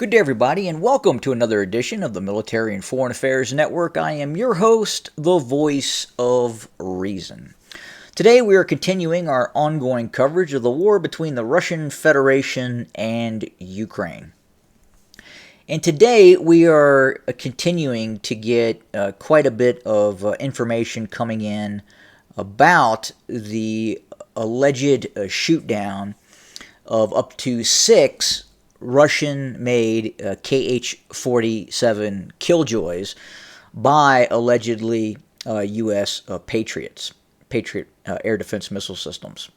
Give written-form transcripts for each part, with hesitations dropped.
Good day, everybody, and welcome to another edition of the Military and Foreign Affairs Network. I am your host, the voice of reason. Today, we are continuing our ongoing coverage of the war between the Russian Federation and Ukraine. And today, we are continuing to get quite a bit of information coming in about the alleged shoot-down of up to 6 Russian-made Kh-47 Killjoys by allegedly U.S. Patriot air defense missile systems.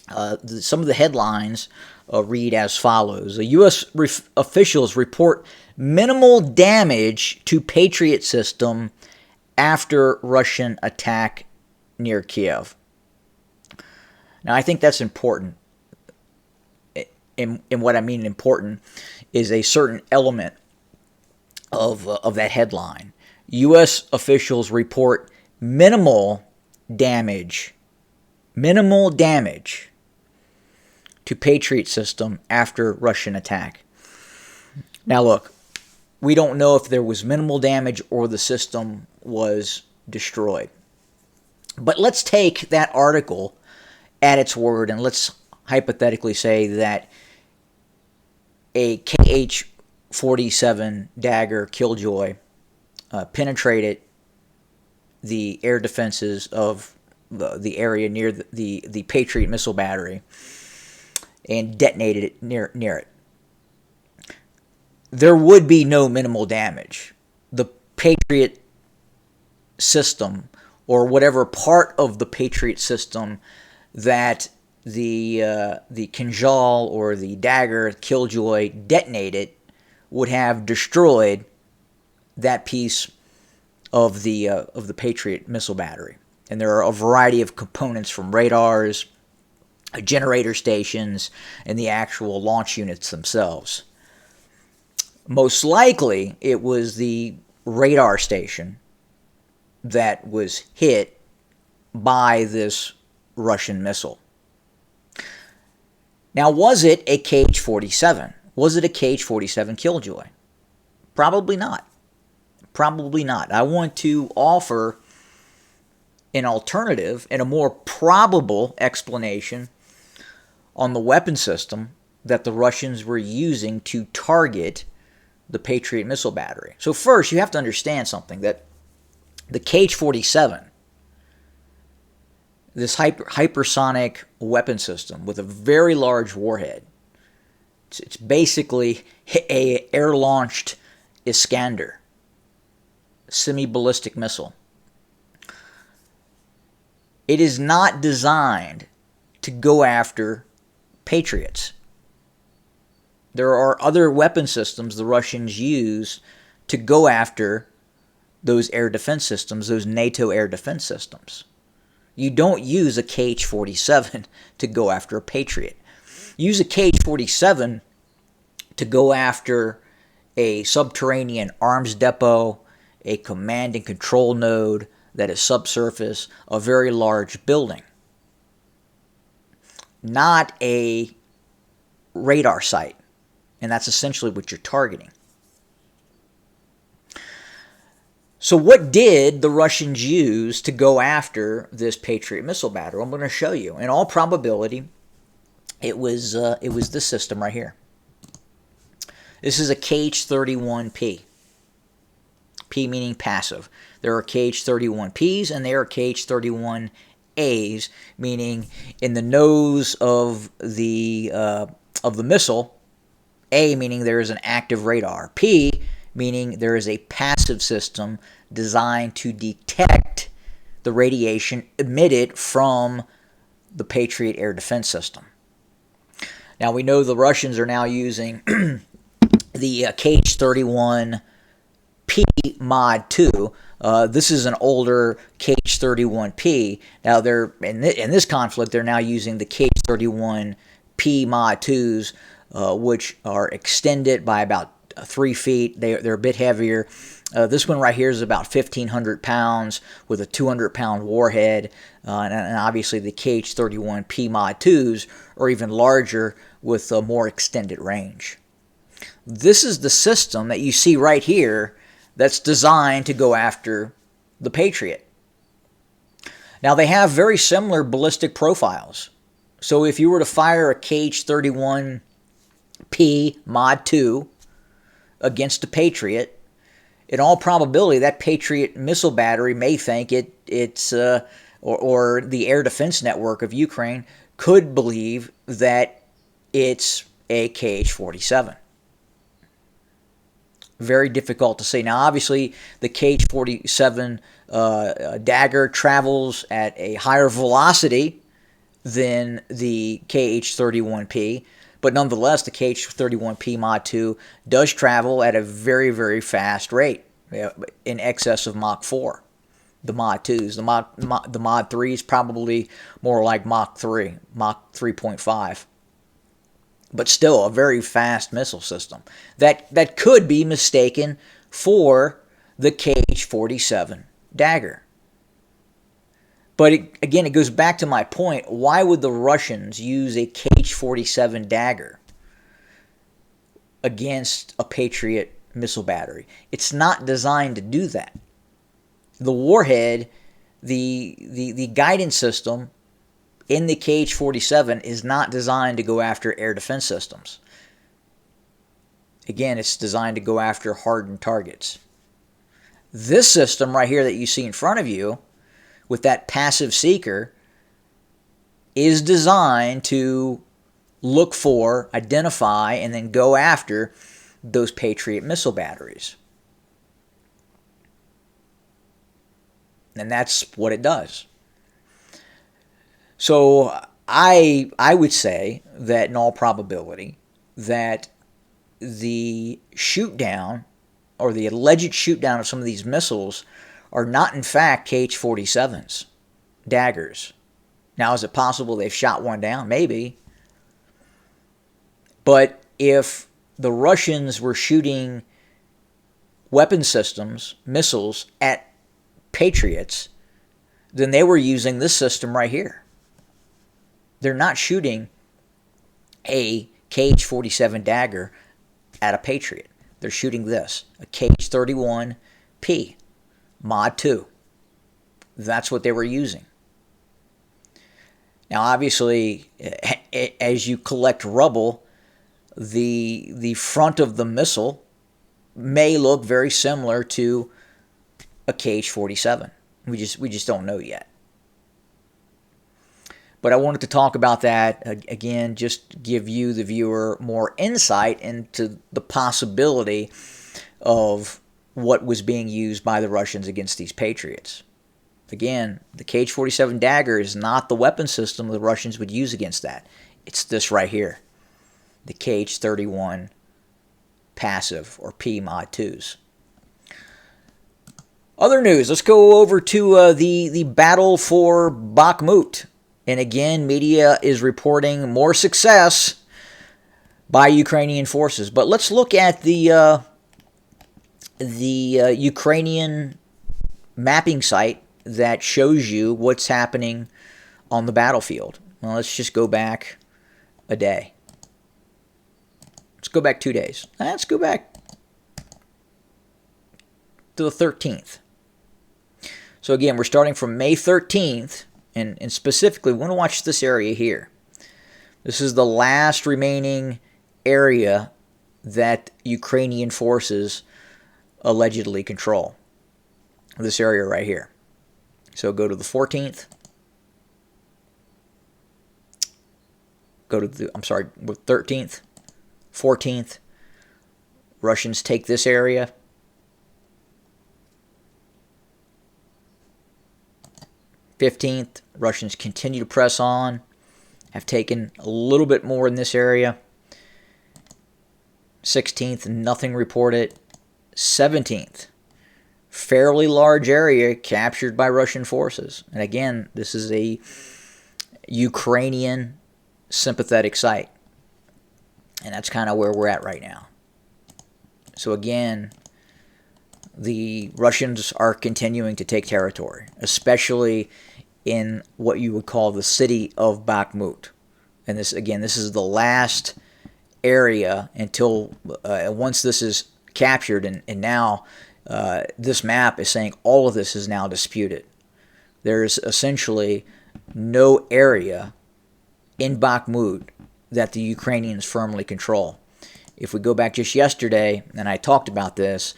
Some of the headlines read as follows. U.S. officials report minimal damage to Patriot system after Russian attack near Kiev. Now, I think that's important. And what I mean important is a certain element of that headline. U.S. officials report minimal damage to Patriot system after Russian attack. Now look, we don't know if there was minimal damage or the system was destroyed. But let's take that article at its word and let's hypothetically say that a Kh-47 Dagger Killjoy penetrated the air defenses of the area near the Patriot missile battery and detonated it near it. There would be no minimal damage. The Patriot system, or whatever part of the Patriot system that the Kinjal or the Dagger Killjoy detonated, would have destroyed that piece of the Patriot missile battery. And there are a variety of components, from radars, generator stations, and the actual launch units themselves. Most likely, it was the radar station that was hit by this Russian missile. Now, was it a Kh-47? Was it a Kh-47 Killjoy? Probably not. Probably not. I want to offer an alternative and a more probable explanation on the weapon system that the Russians were using to target the Patriot missile battery. So first, you have to understand something, that the Kh-47, this hypersonic weapon system with a very large warhead, it's basically a air-launched Iskander, semi-ballistic missile. It is not designed to go after Patriots. There are other weapon systems the Russians use to go after those air defense systems, those NATO air defense systems. You don't use a Kh-47 to go after a Patriot. Use a Kh-47 to go after a subterranean arms depot, a command and control node that is subsurface, a very large building. Not a radar site. And that's essentially what you're targeting. So what did the Russians use to go after this Patriot missile battery? I'm going to show you. In all probability, it was this system right here. This is a Kh-31P. P meaning passive. There are Kh-31Ps and there are Kh-31As, meaning in the nose of the missile. A meaning there is an active radar. P meaning there is a passive system designed to detect the radiation emitted from the Patriot air defense system. Now we know the Russians are now using the Kh-31P Mod 2. This is an older Kh-31P. Now they're in this conflict, they're now using the Kh-31P Mod 2s, which are extended by about 3 feet. They're a bit heavier. This one right here is about 1,500 pounds with a 200-pound warhead. And obviously the Kh-31P Mod 2s are even larger with a more extended range. This is the system that you see right here that's designed to go after the Patriot. Now, they have very similar ballistic profiles. So if you were to fire a KH-31P Mod 2 against a Patriot, in all probability, that Patriot missile battery may think or the air defense network of Ukraine could believe that it's a KH-47. Very difficult to say. Now, obviously, the KH-47 Dagger travels at a higher velocity than the KH-31P, but nonetheless, the KH-31P Mod 2 does travel at a very, very fast rate, in excess of Mach 4. The Mod 2s. The Mod 3 is probably more like Mach 3, Mach 3.5. But still a very fast missile system that could be mistaken for the KH-47 Dagger. But again, it goes back to my point. Why would the Russians use a KH-47 Dagger against a Patriot missile battery? It's not designed to do that. The warhead, the guidance system in the KH-47 is not designed to go after air defense systems. Again, it's designed to go after hardened targets. This system right here that you see in front of you, with that passive seeker, is designed to look for, identify, and then go after those Patriot missile batteries. And that's what it does. So I would say that in all probability that the shoot down or the alleged shoot down of some of these missiles are not in fact KH-47s, Daggers. Now, is it possible they've shot one down? Maybe. But if the Russians were shooting weapon systems, missiles, at Patriots, then they were using this system right here. They're not shooting a KH-47 Dagger at a Patriot. They're shooting this, a KH-31P Mod 2. That's what they were using. Now, obviously, as you collect rubble, the front of the missile may look very similar to a KH-47. We just don't know yet. But I wanted to talk about that again, just give you, the viewer, more insight into the possibility of what was being used by the Russians against these Patriots. Again, the KH-47 Dagger is not the weapon system the Russians would use against that. It's this right here, the KH-31 passive or P Mod 2s. Other news, let's go over to the battle for Bakhmut. And again, media is reporting more success by Ukrainian forces. But let's look at the Ukrainian mapping site that shows you what's happening on the battlefield. Well, let's just go back a day. Let's go back 2 days. Let's go back to the 13th. So again, we're starting from May 13th. And specifically, we want to watch this area here. This is the last remaining area that Ukrainian forces allegedly control. This area right here. So go to the 14th. Go to the, 13th, 14th. Russians take this area. 15th, Russians continue to press on, have taken a little bit more in this area. 16th, nothing reported. 17th, fairly large area captured by Russian forces. And again, this is a Ukrainian sympathetic site. And that's kind of where we're at right now. So again, the Russians are continuing to take territory, especially in what you would call the city of Bakhmut. And this, again, this is the last area until once this is captured, and now this map is saying all of this is now disputed. There's essentially no area in Bakhmut that the Ukrainians firmly control. If we go back just yesterday, and I talked about this,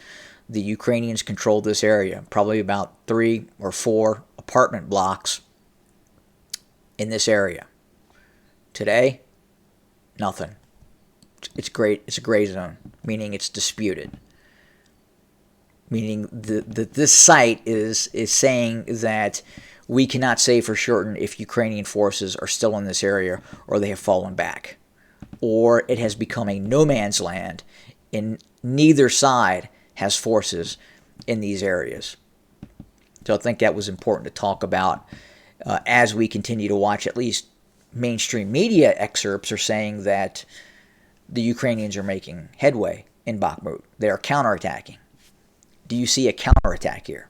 the Ukrainians controlled this area, probably about 3 or 4 apartment blocks in this area. Today, nothing. It's great. It's a gray zone, meaning it's disputed. Meaning this site is saying that we cannot say for certain if Ukrainian forces are still in this area or they have fallen back, or it has become a no man's land, and neither side has forces in these areas. So I think that was important to talk about as we continue to watch. At least mainstream media excerpts are saying that the Ukrainians are making headway in Bakhmut. They are counterattacking. Do you see a counterattack here?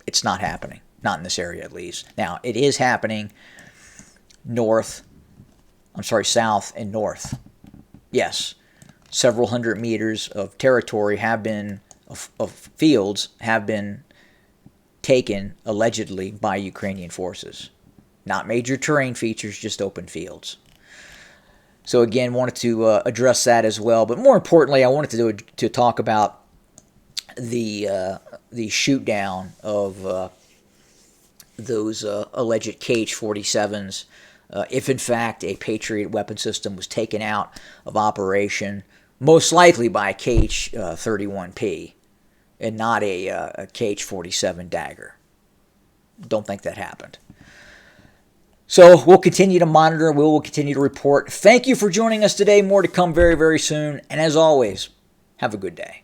It's not happening. Not in this area, at least. Now, it is happening south and north. Yes, several hundred meters of territory have been, of fields have been taken, allegedly, by Ukrainian forces. Not major terrain features, just open fields. So again, wanted to address that as well. But more importantly, I wanted to talk about the shoot down of those alleged KH-47s. If in fact a Patriot weapon system was taken out of operation, most likely by a KH-31P and not a KH-47 Dagger. Don't think that happened. So we'll continue to monitor. We will continue to report. Thank you for joining us today. More to come very, very soon. And as always, have a good day.